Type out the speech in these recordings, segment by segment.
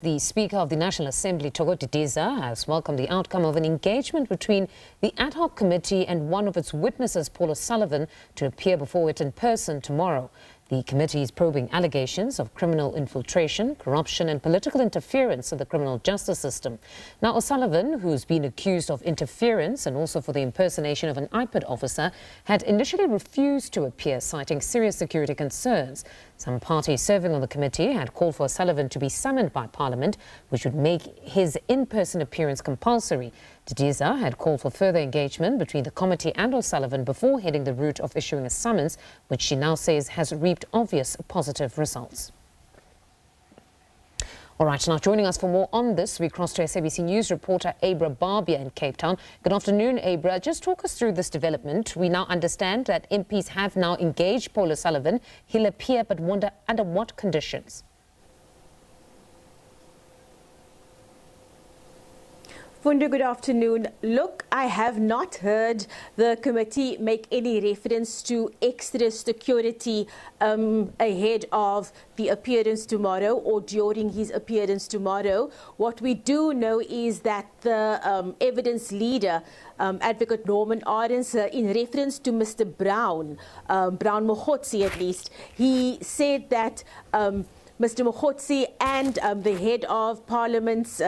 The Speaker of the National Assembly, Thoko Didiza, has welcomed the outcome of an engagement between the Ad Hoc Committee and one of its witnesses, Paul O'Sullivan, to appear before it in person tomorrow. The committee is probing allegations of criminal infiltration, corruption and political interference in the criminal justice system. Now, O'Sullivan, who's been accused of interference and also for the impersonation of an IPID officer, had initially refused to appear, citing serious security concerns. Some parties serving on the committee had called for O'Sullivan to be summoned by Parliament, which would make his in-person appearance compulsory. Didiza had called for further engagement between the committee and O'Sullivan before heading the route of issuing a summons, which she now says has reaped obvious positive results. All right, now joining us for more on this, we cross to SABC News reporter Abra Barbia in Cape Town. Good afternoon, Abra. Just talk us through this development. We now understand that MPs have now engaged Paul O'Sullivan. He'll appear, but wonder under what conditions? Fundo, good afternoon. Look, I have not heard the committee make any reference to extra security ahead of the appearance tomorrow or during his appearance tomorrow. What we do know is that the evidence leader, Advocate Norman Arends, in reference to Mr. Brown Mogotsi at least, he said that Mr. Mogotsi and the head of Parliament's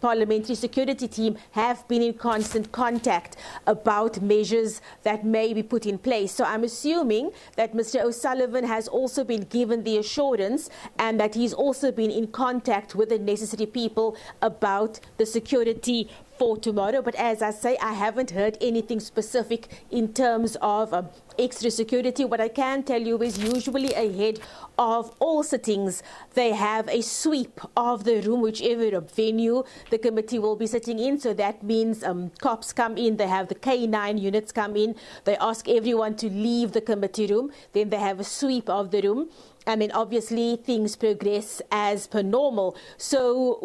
parliamentary security team have been in constant contact about measures that may be put in place. So I'm assuming that Mr. O'Sullivan has also been given the assurance and that he's also been in contact with the necessary people about the security for tomorrow. But as I say, I haven't heard anything specific in terms of extra security. What I can tell you is usually ahead of all sittings, they have a sweep of the room, whichever venue the committee will be sitting in. So that means cops come in, they have the K9 units come in, they ask everyone to leave the committee room, then they have a sweep of the room. And then obviously things progress as per normal. So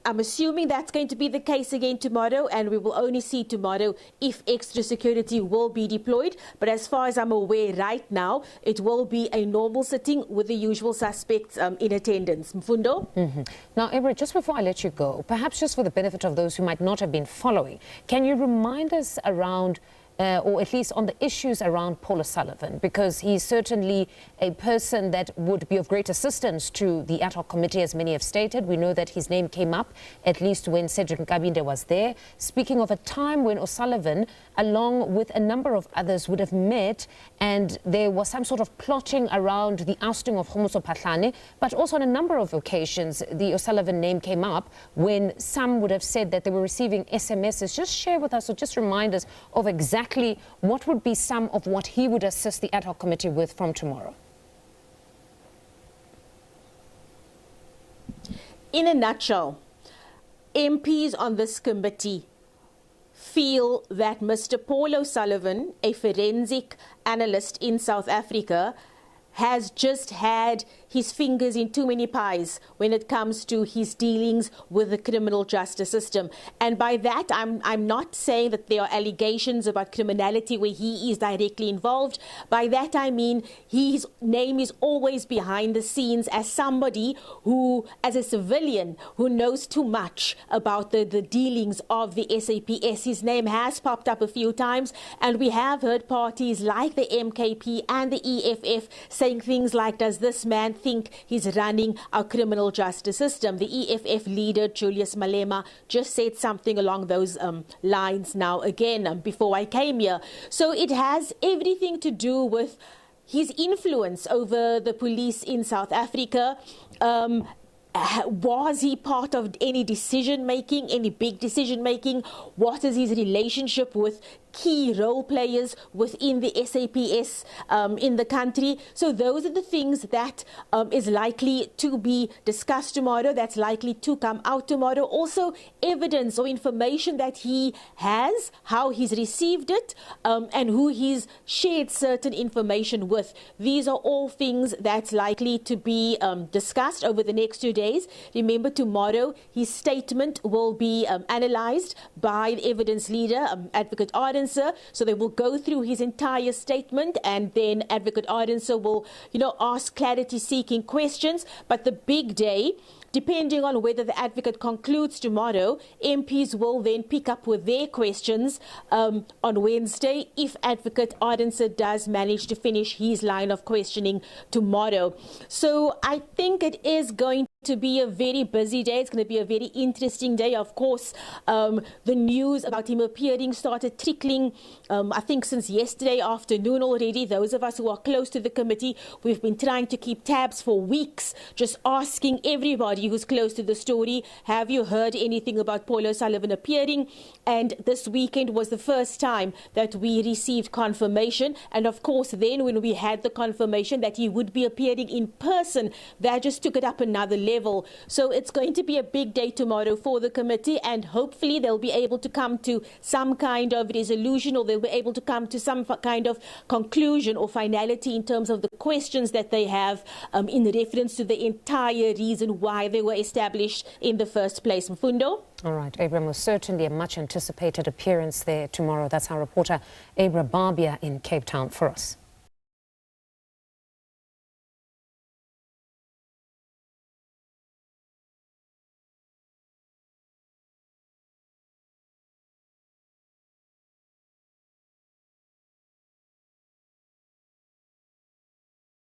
I'm assuming that's going to be the case again tomorrow, and we will only see tomorrow if extra security will be deployed. But as far as I'm aware right now, it will be a normal sitting with the usual suspects in attendance. Mfundo? Now, Ebra, just before I let you go, perhaps just for the benefit of those who might not have been following, can you remind us around or at least on the issues around Paul O'Sullivan, because he's certainly a person that would be of great assistance to the Ad Hoc Committee, as many have stated. We know that his name came up, at least when Cedric Nkabinde was there. Speaking of a time when O'Sullivan, along with a number of others, would have met and there was some sort of plotting around the ousting of Homoso Patlane, but also on a number of occasions, the O'Sullivan name came up when some would have said that they were receiving SMSs. Just share with us, or just remind us of exactly what would be some of what he would assist the Ad Hoc Committee with from tomorrow. In a nutshell, MPs on this committee feel that Mr. Paul O'Sullivan, a forensic analyst in South Africa, has just had his fingers in too many pies when it comes to his dealings with the criminal justice system. And by that, I'm not saying that there are allegations about criminality where he is directly involved. By that, I mean his name is always behind the scenes as somebody who, as a civilian, who knows too much about the dealings of the SAPS. His name has popped up a few times, and we have heard parties like the MKP and the EFF saying things like, does this man think he's running our criminal justice system? The EFF leader, Julius Malema, just said something along those lines now again before I came here. So it has everything to do with his influence over the police in South Africa. Was he part of any decision-making, any big decision-making? What is his relationship with key role players within the SAPS in the country? So those are the things that is likely to be discussed tomorrow, that's likely to come out tomorrow. Also, evidence or information that he has, how he's received it, and who he's shared certain information with. These are all things that's likely to be discussed over the next 2 days. Remember, tomorrow his statement will be analysed by the evidence leader, Advocate Arends. So they will go through his entire statement, and then Advocate Arends will, ask clarity-seeking questions. But the big day depending on whether the advocate concludes tomorrow, MPs will then pick up with their questions on Wednesday if Advocate Ardenser does manage to finish his line of questioning tomorrow. So I think it is going to be a very busy day. It's going to be a very interesting day. Of course, the news about him appearing started trickling, I think, since yesterday afternoon already. Those of us who are close to the committee, we've been trying to keep tabs for weeks, just asking everybody who's close to the story, have you heard anything about Paul O'Sullivan appearing? And this weekend was the first time that we received confirmation. And of course, then when we had the confirmation that he would be appearing in person, that just took it up another level. So it's going to be a big day tomorrow for the committee, and hopefully they'll be able to come to some kind of resolution, or they'll be able to come to some kind of conclusion or finality in terms of the questions that they have in reference to the entire reason why they were established in the first place. Mfundo? All right, Abra, most certainly a much anticipated appearance there tomorrow. That's our reporter, Abra Barbia in Cape Town for us.